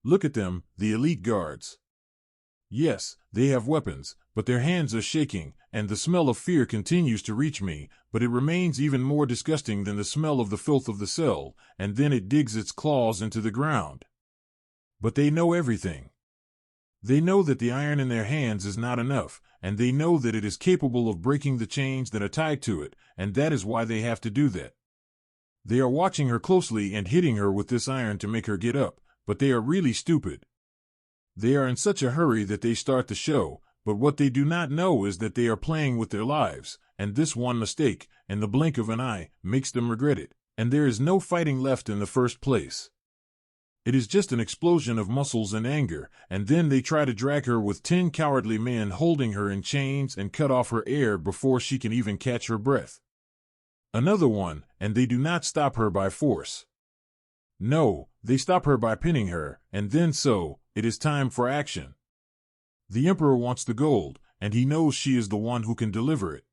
Look at them, the elite guards. Yes, they have weapons, but their hands are shaking, and the smell of fear continues to reach me, but it remains even more disgusting than the smell of the filth of the cell, and then it digs its claws into the ground. But they know everything. They know that the iron in their hands is not enough, and they know that it is capable of breaking the chains that are tied to it, and that is why they have to do that. They are watching her closely and hitting her with this iron to make her get up, but they are really stupid. They are in such a hurry that they start the show, but what they do not know is that they are playing with their lives, and this one mistake, in the blink of an eye, makes them regret it, and there is no fighting left in the first place. It is just an explosion of muscles and anger, and then they try to drag her with 10 cowardly men holding her in chains and cut off her air before she can even catch her breath. Another one, and they do not stop her by force. No, they stop her by pinning her, and then it is time for action. The emperor wants the gold, and he knows she is the one who can deliver it.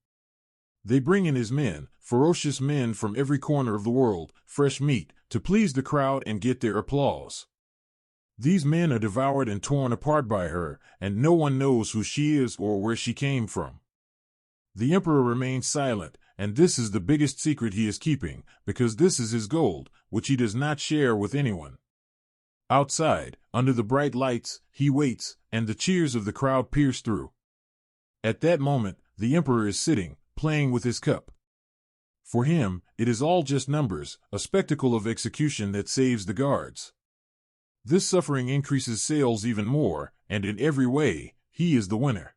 They bring in his men, ferocious men from every corner of the world, fresh meat, to please the crowd and get their applause. These men are devoured and torn apart by her, and no one knows who she is or where she came from. The emperor remains silent, and this is the biggest secret he is keeping, because this is his gold, which he does not share with anyone. Outside, under the bright lights, he waits, and the cheers of the crowd pierce through. At that moment, the emperor is sitting, playing with his cup. For him, it is all just numbers, a spectacle of execution that saves the guards. This suffering increases sales even more, and in every way, he is the winner.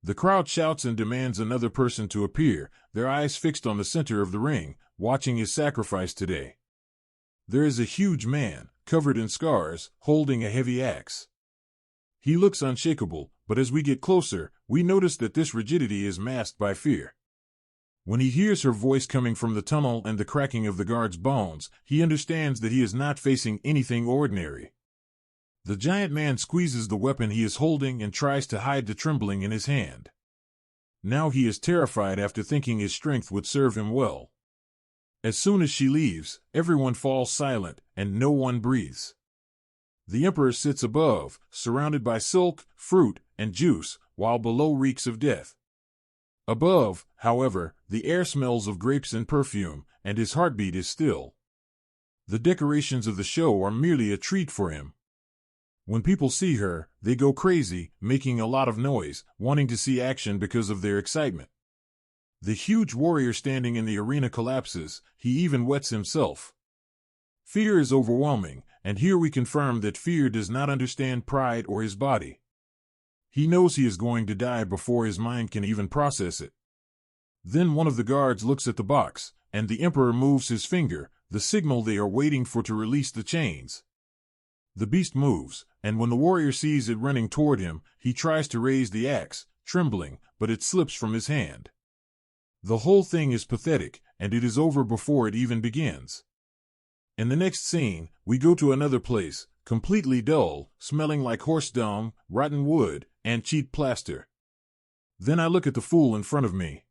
The crowd shouts and demands another person to appear, their eyes fixed on the center of the ring, watching his sacrifice today. There is a huge man, covered in scars, holding a heavy axe. He looks unshakable, but as we get closer, we notice that this rigidity is masked by fear. When he hears her voice coming from the tunnel and the cracking of the guard's bones, he understands that he is not facing anything ordinary. The giant man squeezes the weapon he is holding and tries to hide the trembling in his hand. Now he is terrified after thinking his strength would serve him well. As soon as she leaves, everyone falls silent, and no one breathes. The emperor sits above, surrounded by silk, fruit, and juice, while below reeks of death. Above, however, the air smells of grapes and perfume, and his heartbeat is still. The decorations of the show are merely a treat for him. When people see her, they go crazy, making a lot of noise, wanting to see action because of their excitement. The huge warrior standing in the arena collapses, he even wets himself. Fear is overwhelming, and here we confirm that fear does not understand pride or his body. He knows he is going to die before his mind can even process it. Then one of the guards looks at the box, and the emperor moves his finger, the signal they are waiting for to release the chains. The beast moves, and when the warrior sees it running toward him, he tries to raise the axe, trembling, but it slips from his hand. The whole thing is pathetic, and it is over before it even begins. In the next scene, we go to another place, completely dull, smelling like horse dung, rotten wood, and cheap plaster. Then I look at the fool in front of me.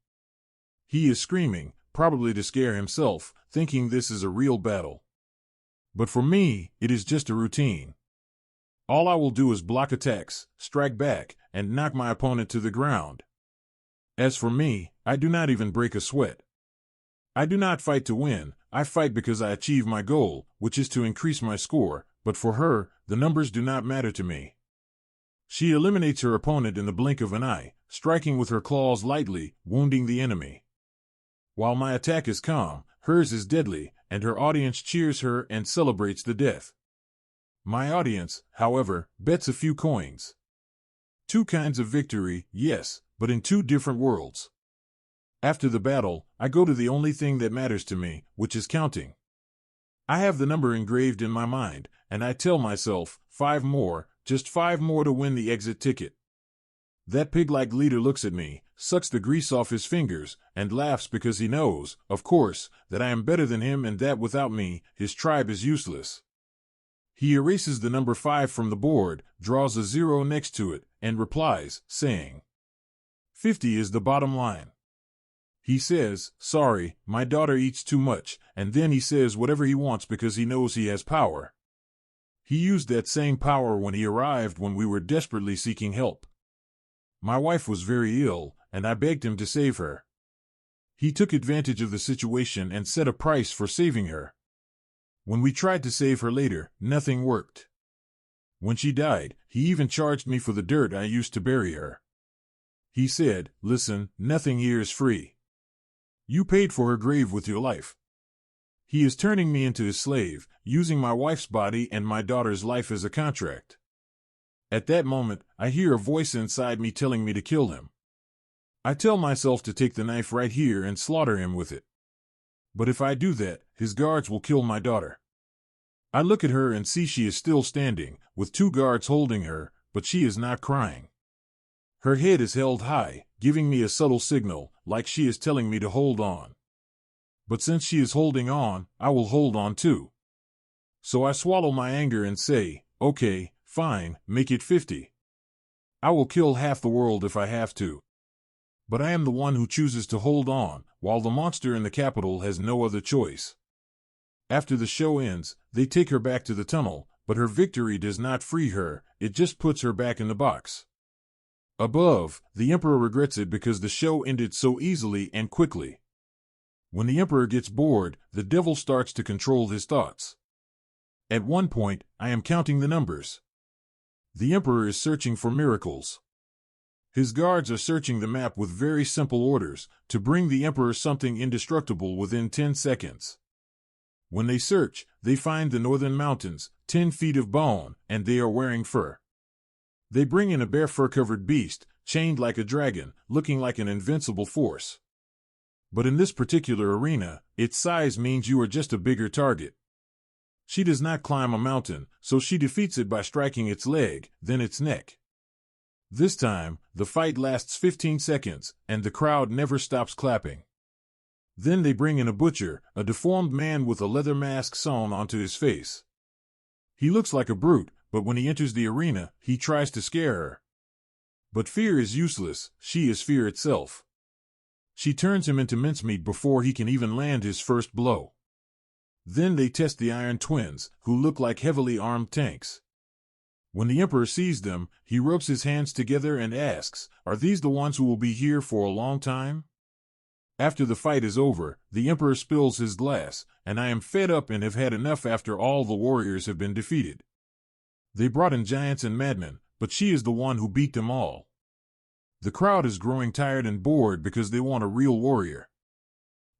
He is screaming, probably to scare himself, thinking this is a real battle. But for me, it is just a routine. All I will do is block attacks, strike back, and knock my opponent to the ground. As for me, I do not even break a sweat. I do not fight to win, I fight because I achieve my goal, which is to increase my score, but for her, the numbers do not matter to me. She eliminates her opponent in the blink of an eye, striking with her claws lightly, wounding the enemy. While my attack is calm, hers is deadly, and her audience cheers her and celebrates the death. My audience, however, bets a few coins. 2 kinds of victory, yes, but in 2 different worlds. After the battle, I go to the only thing that matters to me, which is counting. I have the number engraved in my mind, and I tell myself, 5 more, just 5 more to win the exit ticket. That pig-like leader looks at me, sucks the grease off his fingers, and laughs because he knows, of course, that I am better than him and that without me, his tribe is useless. He erases the number 5 from the board, draws a 0 next to it, and replies, saying, 50 is the bottom line. He says, sorry, my daughter eats too much, and then he says whatever he wants because he knows he has power. He used that same power when he arrived when we were desperately seeking help. My wife was very ill, and I begged him to save her. He took advantage of the situation and set a price for saving her. When we tried to save her later, nothing worked. When she died, he even charged me for the dirt I used to bury her. He said, "Listen, nothing here is free. You paid for her grave with your life." He is turning me into his slave, using my wife's body and my daughter's life as a contract. At that moment, I hear a voice inside me telling me to kill him. I tell myself to take the knife right here and slaughter him with it. But if I do that, his guards will kill my daughter. I look at her and see she is still standing, with 2 guards holding her, but she is not crying. Her head is held high, giving me a subtle signal, like she is telling me to hold on. But since she is holding on, I will hold on too. So I swallow my anger and say, "Okay, fine, make it 50. I will kill half the world if I have to." But I am the one who chooses to hold on, while the monster in the Capitol has no other choice. After the show ends, they take her back to the tunnel, but her victory does not free her, it just puts her back in the box. Above, the Emperor regrets it because the show ended so easily and quickly. When the Emperor gets bored, the devil starts to control his thoughts. At one point, I am counting the numbers. The Emperor is searching for miracles. His guards are searching the map with very simple orders, to bring the Emperor something indestructible within 10 seconds. When they search, they find the northern mountains, 10 feet of bone, and they are wearing fur. They bring in a bear fur-covered beast, chained like a dragon, looking like an invincible force. But in this particular arena, its size means you are just a bigger target. She does not climb a mountain, so she defeats it by striking its leg, then its neck. This time, the fight lasts 15 seconds, and the crowd never stops clapping. Then they bring in a butcher, a deformed man with a leather mask sewn onto his face. He looks like a brute, but when he enters the arena, he tries to scare her. But fear is useless, she is fear itself. She turns him into mincemeat before he can even land his first blow. Then they test the Iron Twins, who look like heavily armed tanks. When the Emperor sees them, he rubs his hands together and asks, "Are these the ones who will be here for a long time?" After the fight is over, the Emperor spills his glass, and I am fed up and have had enough after all the warriors have been defeated. They brought in giants and madmen, but she is the one who beat them all. The crowd is growing tired and bored because they want a real warrior.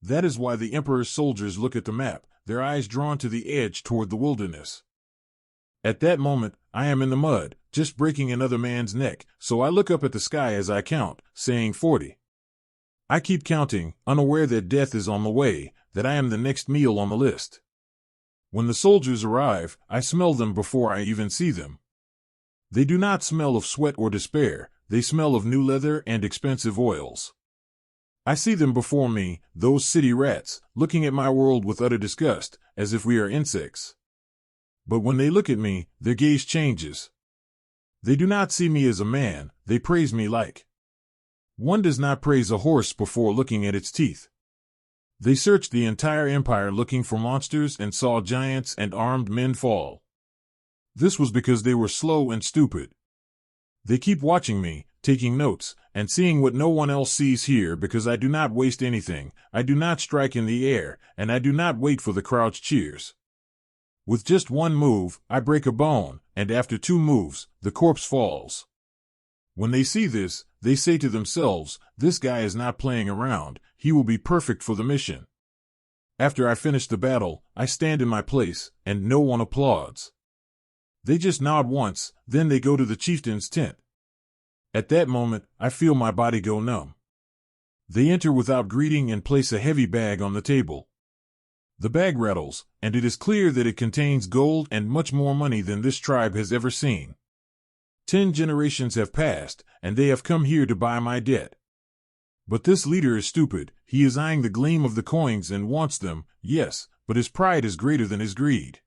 That is why the Emperor's soldiers look at the map, their eyes drawn to the edge toward the wilderness. At that moment, I am in the mud, just breaking another man's neck, so I look up at the sky as I count, saying 40. I keep counting, unaware that death is on the way, that I am the next meal on the list. When the soldiers arrive, I smell them before I even see them. They do not smell of sweat or despair, they smell of new leather and expensive oils. I see them before me, those city rats, looking at my world with utter disgust, as if we are insects. But when they look at me, their gaze changes. They do not see me as a man, they praise me like. One does not praise a horse before looking at its teeth. They searched the entire empire looking for monsters and saw giants and armed men fall. This was because they were slow and stupid. They keep watching me, taking notes, and seeing what no one else sees here because I do not waste anything, I do not strike in the air, and I do not wait for the crowd's cheers. With just one move, I break a bone, and after 2 moves, the corpse falls. When they see this, they say to themselves, "This guy is not playing around, he will be perfect for the mission." After I finish the battle, I stand in my place, and no one applauds. They just nod once, then they go to the chieftain's tent. At that moment, I feel my body go numb. They enter without greeting and place a heavy bag on the table. The bag rattles, and it is clear that it contains gold and much more money than this tribe has ever seen. 10 generations have passed, and they have come here to buy my debt. But this leader is stupid, he is eyeing the gleam of the coins and wants them, yes, but his pride is greater than his greed.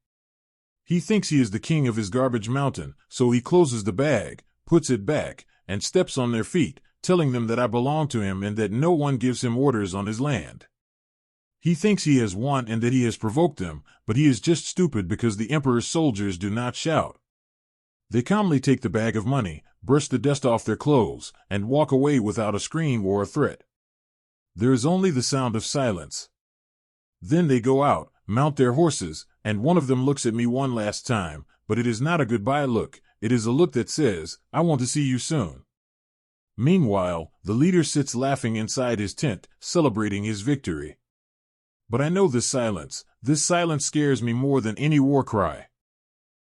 He thinks he is the king of his garbage mountain, so he closes the bag, puts it back, and steps on their feet, telling them that I belong to him and that no one gives him orders on his land. He thinks he has won and that he has provoked them, but he is just stupid because the emperor's soldiers do not shout. They calmly take the bag of money, brush the dust off their clothes, and walk away without a scream or a threat. There is only the sound of silence. Then they go out, mount their horses, and one of them looks at me one last time, but it is not a goodbye look, it is a look that says, "I want to see you soon." Meanwhile, the leader sits laughing inside his tent, celebrating his victory. But I know this silence scares me more than any war cry.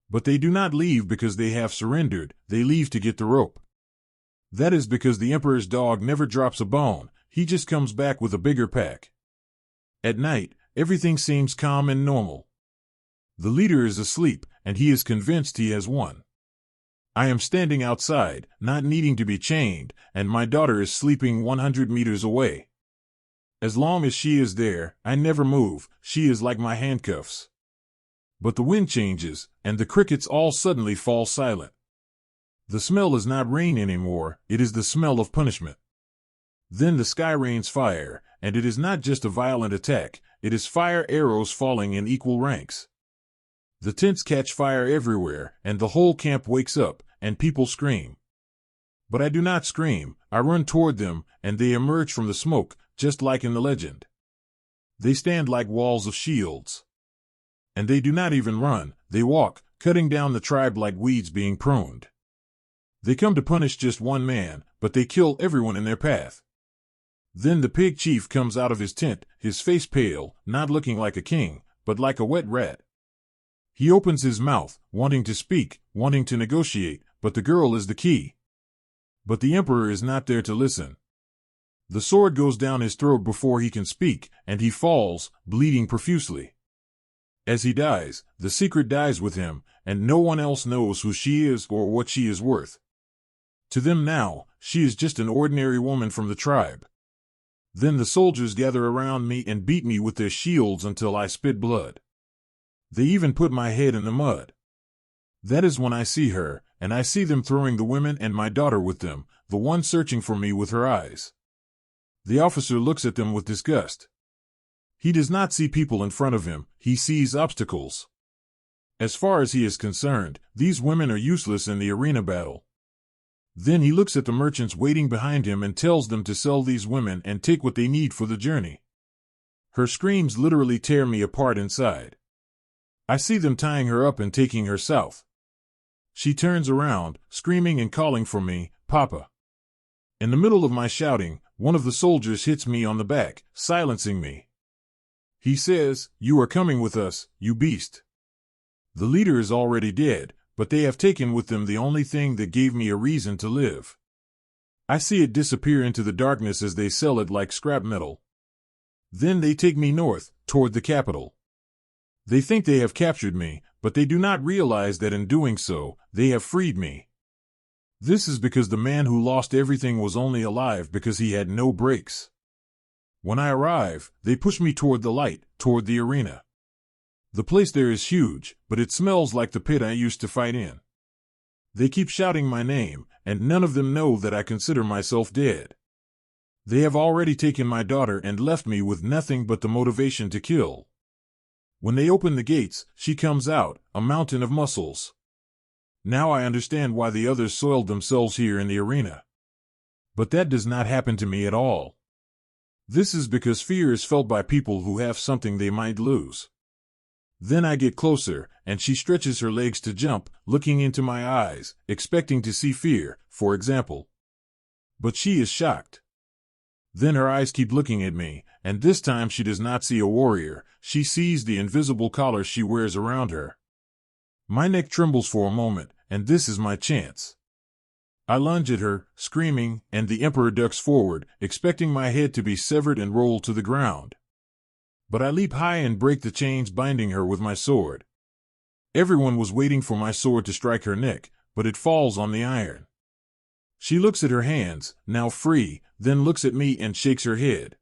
But they do not leave because they have surrendered, they leave to get the rope. That is because the emperor's dog never drops a bone, he just comes back with a bigger pack. At night, everything seems calm and normal. The leader is asleep, and he is convinced he has won. I am standing outside, not needing to be chained, and my daughter is sleeping 100 meters away. As long as she is there, I never move, she is like my handcuffs. But the wind changes, and the crickets all suddenly fall silent. The smell is not rain anymore, it is the smell of punishment. Then the sky rains fire, and it is not just a violent attack, it is fire arrows falling in equal ranks. The tents catch fire everywhere, and the whole camp wakes up, and people scream. But I do not scream, I run toward them, and they emerge from the smoke, just like in the legend. They stand like walls of shields. And they do not even run, they walk, cutting down the tribe like weeds being pruned. They come to punish just one man, but they kill everyone in their path. Then the pig chief comes out of his tent, his face pale, not looking like a king, but like a wet rat. He opens his mouth, wanting to speak, wanting to negotiate, but the girl is the key. But the emperor is not there to listen. The sword goes down his throat before he can speak, and he falls, bleeding profusely. As he dies, the secret dies with him, and no one else knows who she is or what she is worth. To them now, she is just an ordinary woman from the tribe. Then the soldiers gather around me and beat me with their shields until I spit blood. They even put my head in the mud. That is when I see her, and I see them throwing the women and my daughter with them, the one searching for me with her eyes. The officer looks at them with disgust. He does not see people in front of him, he sees obstacles. As far as he is concerned, these women are useless in the arena battle. Then he looks at the merchants waiting behind him and tells them to sell these women and take what they need for the journey. Her screams literally tear me apart inside. I see them tying her up and taking her south. She turns around, screaming and calling for me, "Papa." In the middle of my shouting, one of the soldiers hits me on the back, silencing me. He says, "You are coming with us, you beast." The leader is already dead, but they have taken with them the only thing that gave me a reason to live. I see it disappear into the darkness as they sell it like scrap metal. Then they take me north, toward the capital. They think they have captured me, but they do not realize that in doing so, they have freed me. This is because the man who lost everything was only alive because he had no brakes. When I arrive, they push me toward the light, toward the arena. The place there is huge, but it smells like the pit I used to fight in. They keep shouting my name, and none of them know that I consider myself dead. They have already taken my daughter and left me with nothing but the motivation to kill. When they open the gates, she comes out, a mountain of muscles. Now I understand why the others soiled themselves here in the arena. But that does not happen to me at all. This is because fear is felt by people who have something they might lose. Then I get closer, and she stretches her legs to jump, looking into my eyes, expecting to see fear, for example. But she is shocked. Then her eyes keep looking at me, and this time she does not see a warrior, she sees the invisible collar she wears around her. My neck trembles for a moment, and this is my chance. I lunge at her, screaming, and the emperor ducks forward, expecting my head to be severed and rolled to the ground. But I leap high and break the chains binding her with my sword. Everyone was waiting for my sword to strike her neck, but it falls on the iron. She looks at her hands, now free, then looks at me and shakes her head.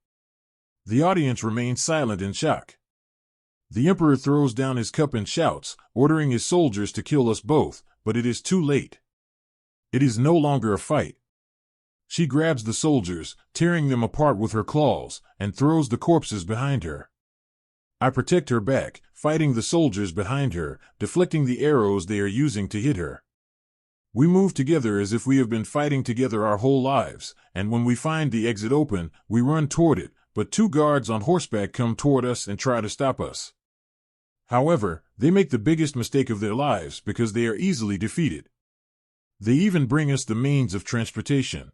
The audience remains silent in shock. The emperor throws down his cup and shouts, ordering his soldiers to kill us both, but it is too late. It is no longer a fight. She grabs the soldiers, tearing them apart with her claws, and throws the corpses behind her. I protect her back, fighting the soldiers behind her, deflecting the arrows they are using to hit her. We move together as if we have been fighting together our whole lives, and when we find the exit open, we run toward it, but 2 guards on horseback come toward us and try to stop us. However, they make the biggest mistake of their lives because they are easily defeated. They even bring us the means of transportation.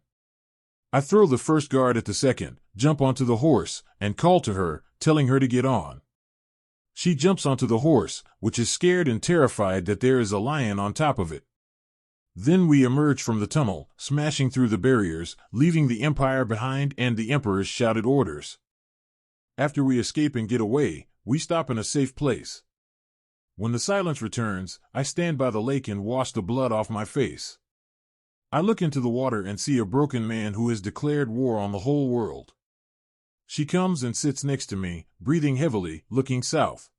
I throw the first guard at the second, jump onto the horse, and call to her, telling her to get on. She jumps onto the horse, which is scared and terrified that there is a lion on top of it. Then we emerge from the tunnel, smashing through the barriers, leaving the Empire behind and the Emperor's shouted orders. After we escape and get away, we stop in a safe place. When the silence returns, I stand by the lake and wash the blood off my face. I look into the water and see a broken man who has declared war on the whole world. She comes and sits next to me, breathing heavily, looking south.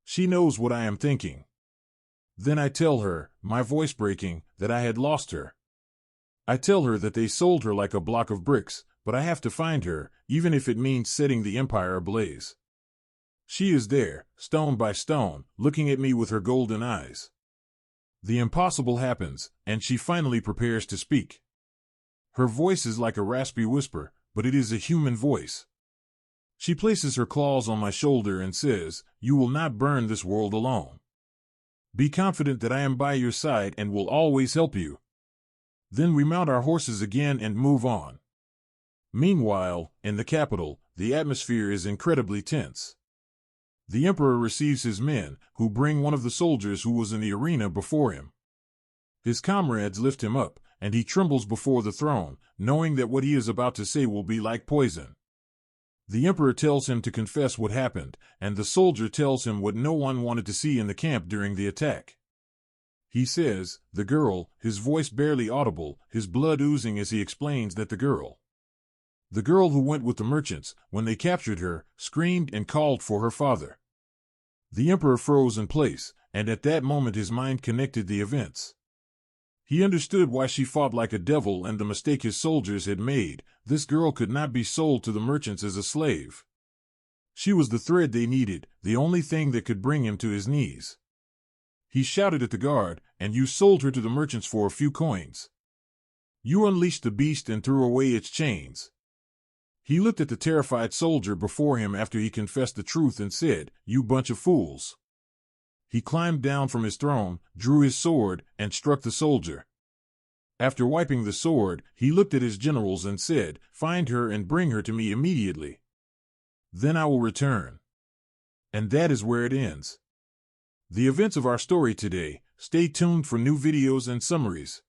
She knows what I am thinking. Then I tell her, my voice breaking, that I had lost her. I tell her that they sold her like a block of bricks, but I have to find her, even if it means setting the Empire ablaze. She is there, stone by stone, looking at me with her golden eyes. The impossible happens, and she finally prepares to speak. Her voice is like a raspy whisper, but it is a human voice. She places her claws on my shoulder and says, "You will not burn this world alone. Be confident that I am by your side and will always help you." Then we mount our horses again and move on. Meanwhile, in the capital, the atmosphere is incredibly tense. The Emperor receives his men, who bring one of the soldiers who was in the arena before him. His comrades lift him up, and he trembles before the throne, knowing that what he is about to say will be like poison. The Emperor tells him to confess what happened, and the soldier tells him what no one wanted to see in the camp during the attack. He says, "The girl," his voice barely audible, his blood oozing as he explains that the girl who went with the merchants, when they captured her, screamed and called for her father. The Emperor froze in place, and at that moment his mind connected the events. He understood why she fought like a devil and the mistake his soldiers had made. This girl could not be sold to the merchants as a slave. She was the thread they needed, the only thing that could bring him to his knees. He shouted at the guard, "And you sold her to the merchants for a few coins. You unleashed the beast and threw away its chains." He looked at the terrified soldier before him after he confessed the truth and said, "You bunch of fools." He climbed down from his throne, drew his sword, and struck the soldier. After wiping the sword, he looked at his generals and said, "Find her and bring her to me immediately. Then I will return." And that is where it ends. The events of our story today. Stay tuned for new videos and summaries.